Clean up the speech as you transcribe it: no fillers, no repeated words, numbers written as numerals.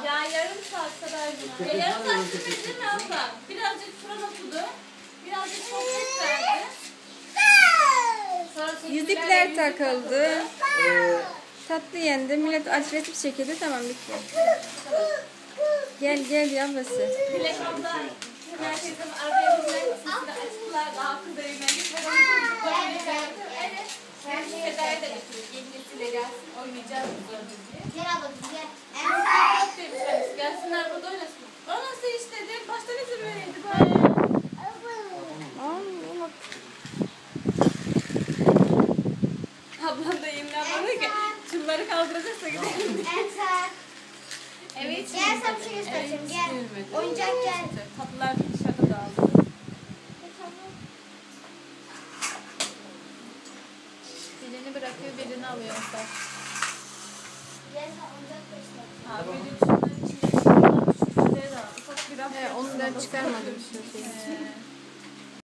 Ya yarım saat kadar buna. Yarım saat sürmedi mi abla? Birazcık Kur'an okudu. Birazcık sohbet verdi. Yüzükler takıldı. Tatlı yendi. Millet açretif çekildi. Tamam bitti. Gel ablası. Dilek abla herkesin arabaya binmek sesini açtılar. Daha kız evlendik. Ve onun çocuklarını geldi. Evet. Her şeyi Seda'ya da götürdük. Yeni nesile gelsin. Oynayacağız biz orada diye. Gel abla gel. Yok demiş. Gelsinler burada oynasın. O nasıl işte? Direkt baştan izin verildi böyle. Ablam da yeniden bana ki çulları kaldıracaksa gidelim. Evet. Gel sana bir şey göstereceğim. Gel. Oyuncak gel. Tatlılar dışarıda dağıldı. Birini bırakıyor, birini alıyor mesela. Gel sana oyuncak göstereceğim. Ha, böyle şunların içinde şu şişleri de var. Ufak bir raf. Onu da çıkarmadım şu şeyi.